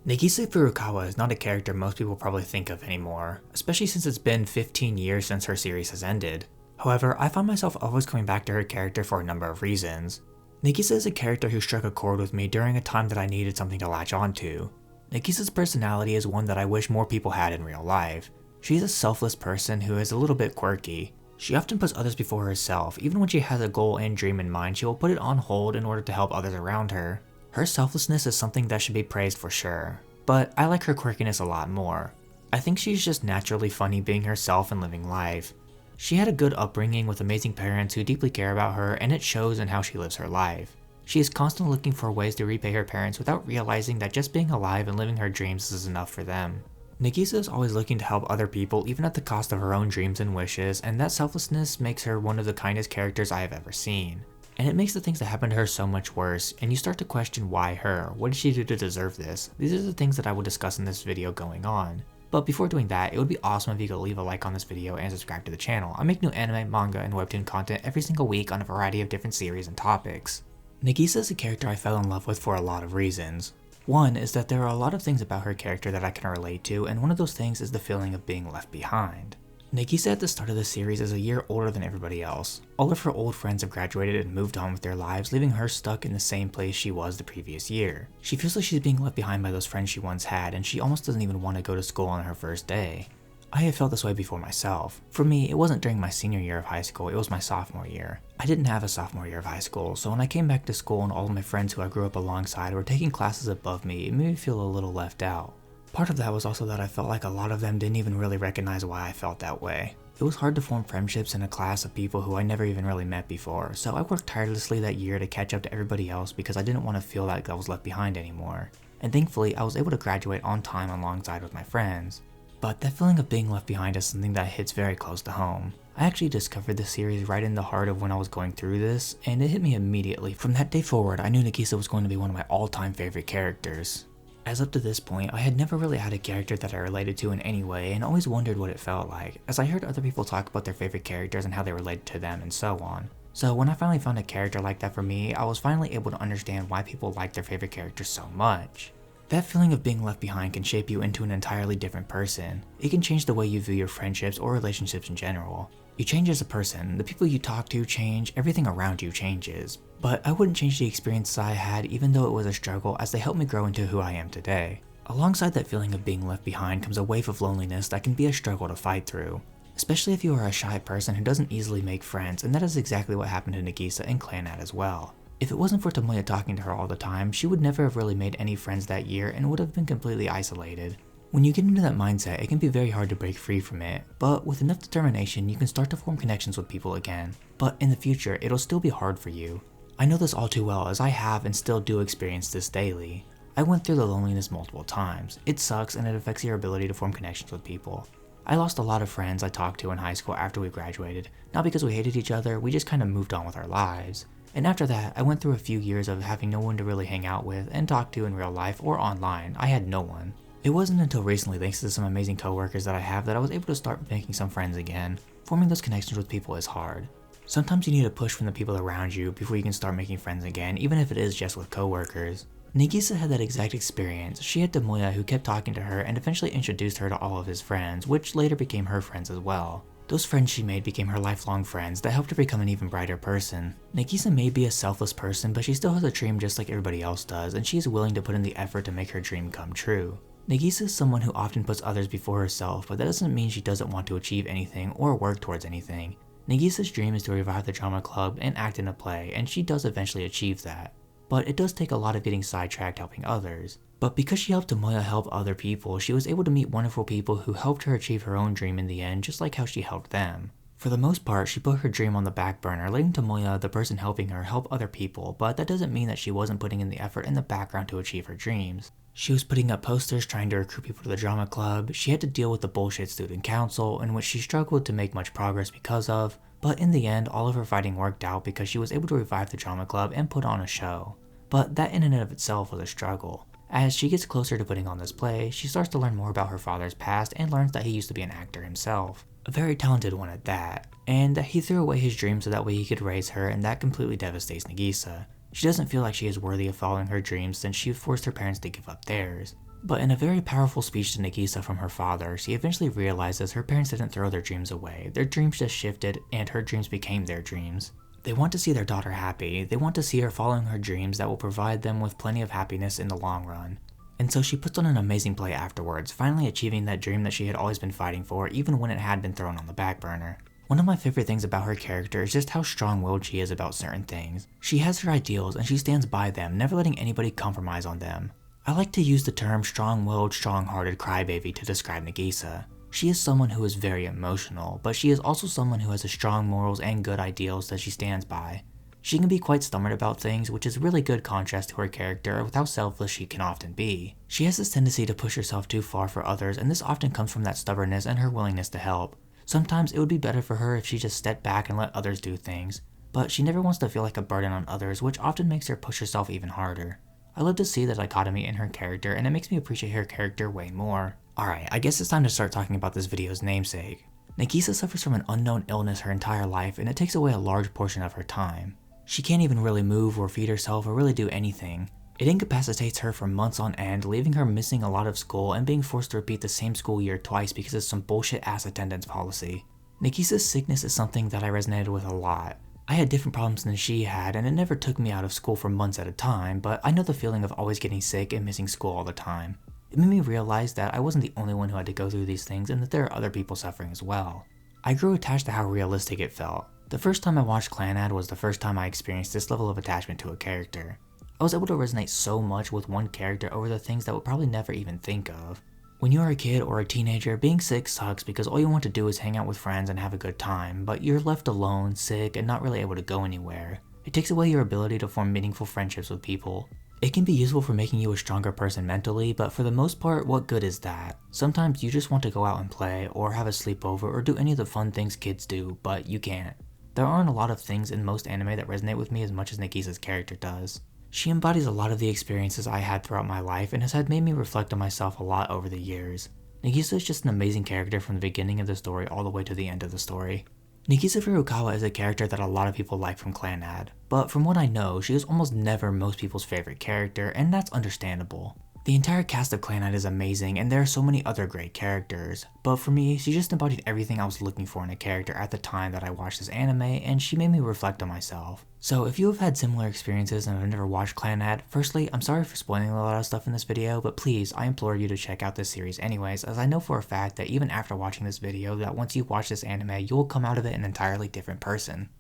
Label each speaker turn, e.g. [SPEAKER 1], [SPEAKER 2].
[SPEAKER 1] Nagisa Furukawa is not a character most people probably think of anymore, especially since it's been 15 years since her series has ended. However, I find myself always coming back to her character for a number of reasons. Nagisa is a character who struck a chord with me during a time that I needed something to latch onto. Nagisa's personality is one that I wish more people had in real life. She's a selfless person who is a little bit quirky. She often puts others before herself. Even when she has a goal and dream in mind, she will put it on hold in order to help others around her. Her selflessness is something that should be praised for sure, but I like her quirkiness a lot more. I think she's just naturally funny being herself and living life. She had a good upbringing with amazing parents who deeply care about her, and it shows in how she lives her life. She is constantly looking for ways to repay her parents without realizing that just being alive and living her dreams is enough for them. Nagisa is always looking to help other people even at the cost of her own dreams and wishes, and that selflessness makes her one of the kindest characters I have ever seen. And it makes the things that happen to her so much worse, and you start to question why her, what did she do to deserve this? These are the things that I will discuss in this video going on. But before doing that, it would be awesome if you could leave a like on this video and subscribe to the channel. I make new anime, manga, and webtoon content every single week on a variety of different series and topics. Nagisa is a character I fell in love with for a lot of reasons. One is that there are a lot of things about her character that I can relate to, and one of those things is the feeling of being left behind. Nagisa at the start of the series is a year older than everybody else. All of her old friends have graduated and moved on with their lives, leaving her stuck in the same place she was the previous year. She feels like she's being left behind by those friends she once had, and she almost doesn't even want to go to school on her first day. I have felt this way before myself. For me, it wasn't during my senior year of high school, it was my sophomore year. I didn't have a sophomore year of high school, so when I came back to school and all of my friends who I grew up alongside were taking classes above me, it made me feel a little left out. Part of that was also that I felt like a lot of them didn't even really recognize why I felt that way. It was hard to form friendships in a class of people who I never even really met before, so I worked tirelessly that year to catch up to everybody else because I didn't want to feel like I was left behind anymore. And thankfully, I was able to graduate on time alongside with my friends. But that feeling of being left behind is something that hits very close to home. I actually discovered this series right in the heart of when I was going through this, and it hit me immediately. From that day forward, I knew Nagisa was going to be one of my all-time favorite characters. As up to this point, I had never really had a character that I related to in any way and always wondered what it felt like, as I heard other people talk about their favorite characters and how they related to them and so on. So when I finally found a character like that for me, I was finally able to understand why people like their favorite characters so much. That feeling of being left behind can shape you into an entirely different person. It can change the way you view your friendships or relationships in general. You change as a person, the people you talk to change, everything around you changes. But I wouldn't change the experiences I had even though it was a struggle, as they helped me grow into who I am today. Alongside that feeling of being left behind comes a wave of loneliness that can be a struggle to fight through. Especially if you are a shy person who doesn't easily make friends, and that is exactly what happened to Nagisa and clannad as well. If it wasn't for Tomoya talking to her all the time, she would never have really made any friends that year and would have been completely isolated. When you get into that mindset, it can be very hard to break free from it, but with enough determination, you can start to form connections with people again. But in the future, it'll still be hard for you. I know this all too well, as I have and still do experience this daily. I went through the loneliness multiple times. It sucks and it affects your ability to form connections with people. I lost a lot of friends I talked to in high school after we graduated, not because we hated each other, we just kind of moved on with our lives. And after that, I went through a few years of having no one to really hang out with and talk to in real life or online. I had no one. It wasn't until recently, thanks to some amazing coworkers that I have, that I was able to start making some friends again. Forming those connections with people is hard. Sometimes you need a push from the people around you before you can start making friends again, even if it is just with coworkers. Nagisa had that exact experience. She had Tomoya who kept talking to her and eventually introduced her to all of his friends, which later became her friends as well. Those friends she made became her lifelong friends that helped her become an even brighter person. Nagisa may be a selfless person, but she still has a dream just like everybody else does, and she is willing to put in the effort to make her dream come true. Nagisa is someone who often puts others before herself, but that doesn't mean she doesn't want to achieve anything or work towards anything. Nagisa's dream is to revive the drama club and act in a play, and she does eventually achieve that. But it does take a lot of getting sidetracked helping others. But because she helped Tomoya help other people, she was able to meet wonderful people who helped her achieve her own dream in the end, just like how she helped them. For the most part, she put her dream on the back burner, letting Tomoya, the person helping her, help other people, but that doesn't mean that she wasn't putting in the effort in the background to achieve her dreams. She was putting up posters trying to recruit people to the drama club, she had to deal with the bullshit student council, in which she struggled to make much progress because of, but in the end, all of her fighting worked out because she was able to revive the drama club and put on a show. But that in and of itself was a struggle. As she gets closer to putting on this play, she starts to learn more about her father's past and learns that he used to be an actor himself. A very talented one at that, and that he threw away his dream so that way he could raise her, and that completely devastates Nagisa. She doesn't feel like she is worthy of following her dreams since she forced her parents to give up theirs. But in a very powerful speech to Nagisa from her father, she eventually realizes her parents didn't throw their dreams away. Their dreams just shifted, and her dreams became their dreams. They want to see their daughter happy. They want to see her following her dreams that will provide them with plenty of happiness in the long run. And so she puts on an amazing play afterwards, finally achieving that dream that she had always been fighting for, even when it had been thrown on the back burner. One of my favorite things about her character is just how strong-willed she is about certain things. She has her ideals and she stands by them, never letting anybody compromise on them. I like to use the term strong-willed, strong-hearted crybaby to describe Nagisa. She is someone who is very emotional, but she is also someone who has strong morals and good ideals that she stands by. She can be quite stubborn about things, which is a really good contrast to her character with how selfless she can often be. She has this tendency to push herself too far for others, and this often comes from that stubbornness and her willingness to help. Sometimes it would be better for her if she just stepped back and let others do things, but she never wants to feel like a burden on others, which often makes her push herself even harder. I love to see the dichotomy in her character, and it makes me appreciate her character way more. Alright, I guess it's time to start talking about this video's namesake. Nagisa suffers from an unknown illness her entire life, and it takes away a large portion of her time. She can't even really move or feed herself or really do anything. It incapacitates her for months on end, leaving her missing a lot of school and being forced to repeat the same school year twice because of some bullshit ass attendance policy. Nagisa's sickness is something that I resonated with a lot. I had different problems than she had, and it never took me out of school for months at a time, but I know the feeling of always getting sick and missing school all the time. It made me realize that I wasn't the only one who had to go through these things and that there are other people suffering as well. I grew attached to how realistic it felt. The first time I watched Clannad was the first time I experienced this level of attachment to a character. I was able to resonate so much with one character over the things that I would probably never even think of. When you are a kid or a teenager, being sick sucks because all you want to do is hang out with friends and have a good time, but you're left alone, sick, and not really able to go anywhere. It takes away your ability to form meaningful friendships with people. It can be useful for making you a stronger person mentally, but for the most part, what good is that? Sometimes you just want to go out and play, or have a sleepover, or do any of the fun things kids do, but you can't. There aren't a lot of things in most anime that resonate with me as much as Nagisa's character does. She embodies a lot of the experiences I had throughout my life and has had made me reflect on myself a lot over the years. Nagisa is just an amazing character from the beginning of the story all the way to the end of the story. Nagisa Furukawa is a character that a lot of people like from clannad, but from what I know, she is almost never most people's favorite character, and that's understandable. The entire cast of clannad is amazing, and there are so many other great characters, but for me, she just embodied everything I was looking for in a character at the time that I watched this anime, and she made me reflect on myself. So if you have had similar experiences and have never watched clannad, firstly, I'm sorry for spoiling a lot of stuff in this video, but please, I implore you to check out this series anyways, as I know for a fact that even after watching this video, that once you watch this anime, you will come out of it an entirely different person.